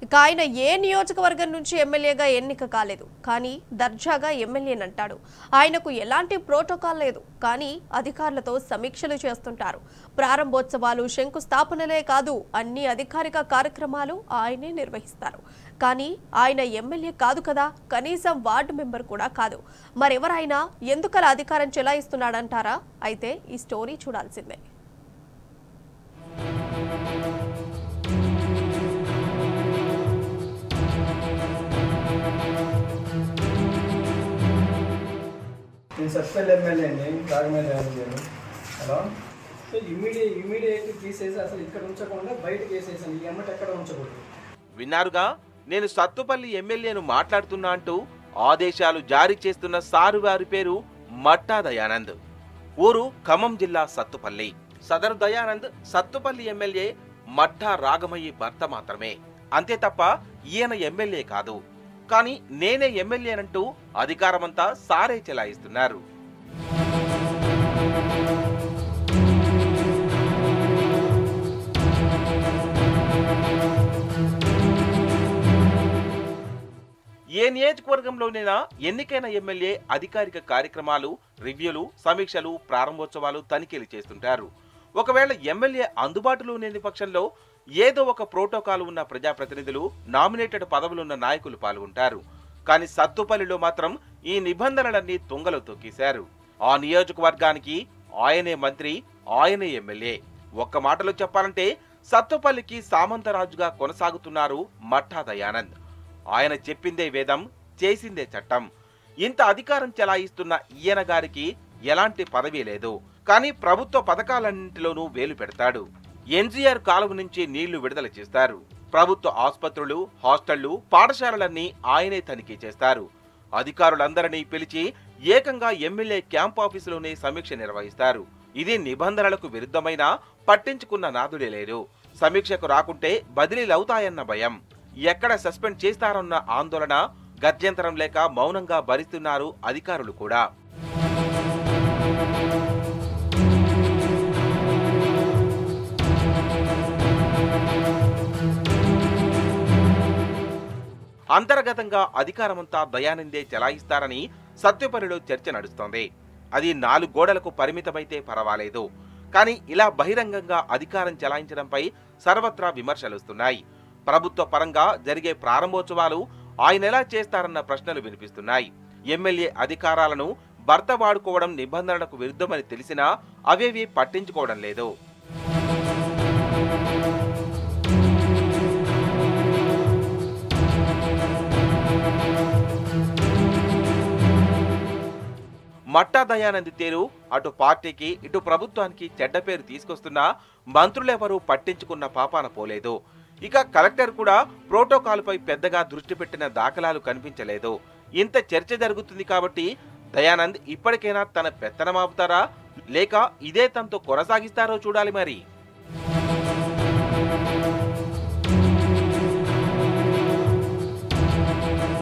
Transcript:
ఇక ఆయన ఏ నియోజకవర్గం నుంచి ఎమ్మెల్యేగా ఎన్నిక కాలేదు, కానీ దర్జాగా ఎమ్మెల్యేనంటాడు. ఆయనకు ఎలాంటి ప్రోటోకాల్ లేదు, కానీ అధికారులతో సమీక్షలు చేస్తుంటారు. ప్రారంభోత్సవాలు, శంకుస్థాపనలే కాదు, అన్ని అధికారిక కార్యక్రమాలు ఆయనే నిర్వహిస్తారు. కానీ ఆయన ఎమ్మెల్యే కాదు కదా, కనీసం వార్డు మెంబర్ కూడా కాదు. మరెవరైనా ఎందుకలా అధికారం చెలాయిస్తున్నాడంటారా? అయితే ఈ స్టోరీ చూడాల్సిందే. నేను సస్పెండ్ ఎమ్మెల్యే అండి, రాగమేశ్వర హలో. సో ఇమీడియట్ తీసేసి అసలు ఇక్కడ ఉంచకుండా బయటకు వేసేసాను. ఈ అమ్మట ఎక్కడ ఉంచకూడదు. విన్నారుగా, నేను సత్తుపల్లి ఎమ్మెల్యేను మాట్లాడుతున్నా అంటూ ఆదేశాలు జారీ చేస్తున్న సారు వారి పేరు మట్టా దయానంద్. ఊరు ఖమ్మం జిల్లా సత్తుపల్లి. సదరు దయానంద్ సత్తుపల్లి ఎమ్మెల్యే మట్టా రాగమయ్యి భర్త మాత్రమే. అంతే తప్ప ఈయన ఎమ్మెల్యే కాదు. కానీ నేనే ఎమ్మెల్యేనంటూ అధికారమంతా సారే చెలాయిస్తున్నారు. ఏ నియోజకవర్గంలోనైనా ఎన్నికైన ఎమ్మెల్యే అధికారిక కార్యక్రమాలు, రివ్యూలు, సమీక్షలు, ప్రారంభోత్సవాలు, తనిఖీలు చేస్తుంటారు. ఒకవేళ ఎమ్మెల్యే అందుబాటులో లేని పక్షంలో ఏదో ఒక ప్రోటోకాల్ ఉన్న ప్రజాప్రతినిధులు, నామినేటెడ్ పదవులున్న నాయకులు పాల్గొంటారు. కానీ సత్తుపల్లిలో మాత్రం ఈ నిబంధనలన్నీ తుంగలో తొక్కేశారు. ఆ నియోజకవర్గానికి ఆయనే మంత్రి, ఆయనే ఎమ్మెల్యే. ఒక్క మాటలో చెప్పాలంటే సత్తుపల్లికి సామంతరాజుగా కొనసాగుతున్నారు మట్టా దయానంద్. ఆయన చెప్పిందే వేదం, చేసిందే చట్టం. ఇంత అధికారం చెలాయిస్తున్న ఈయన గారికి ఎలాంటి పదవి లేదు. కానీ ప్రభుత్వ పథకాలన్నింటిలోనూ వేలు పెడతాడు. ఎన్జీఆర్ కాలువ నుంచి నీళ్లు విడుదల చేస్తారు. ప్రభుత్వ ఆసుపత్రులు, హాస్టళ్లు, పాఠశాలలన్నీ ఆయనే తనిఖీ చేస్తారు. అధికారులందరినీ పిలిచి ఏకంగా ఎమ్మెల్యే క్యాంప్ ఆఫీసులోనే సమీక్ష నిర్వహిస్తారు. ఇది నిబంధనలకు విరుద్ధమైనా పట్టించుకున్న నాదుడే లేరు. సమీక్షకు రాకుంటే బదిలీలవుతాయన్న భయం, ఎక్కడ సస్పెండ్ చేస్తారన్న ఆందోళన, గత్యంతరం లేక మౌనంగా భరిస్తున్నారు అధికారులు కూడా. అంతర్గతంగా అధికారమంతా దయానందే చెలాయిస్తారని సత్తుపల్లిలో చర్చ నడుస్తోంది. అది 4 గోడలకు పరిమితమైతే పర్వాలేదు. కానీ ఇలా బహిరంగంగా అధికారం చెలాయించడంపై సర్వత్రా విమర్శలుస్తున్నాయి. ప్రభుత్వ పరంగా జరిగే ప్రారంభోత్సవాలు ఆయన ఎలా చేస్తారన్న ప్రశ్నలు వినిపిస్తున్నాయి. ఎమ్మెల్యే అధికారాలను భర్త వాడుకోవడం నిబంధనలకు విరుద్ధమని తెలిసినా అవేవి పట్టించుకోవడం లేదు. మట్టా దయానంద్ తీరు అటు పార్టీకి, ఇటు ప్రభుత్వానికి చెడ్డ పేరు తీసుకొస్తున్నా మంత్రులెవరూ పట్టించుకున్న పాపాన పోలేదు. ఇక కలెక్టర్ కూడా ప్రోటోకాల్పై పెద్దగా దృష్టి పెట్టిన దాఖలాలు కనిపించలేదు. ఇంత చర్చ జరుగుతుంది కాబట్టి దయానంద్ ఇప్పటికైనా తన పెత్తనమాపుతారా, లేక ఇదే తనతో కొనసాగిస్తారో చూడాలి మరి.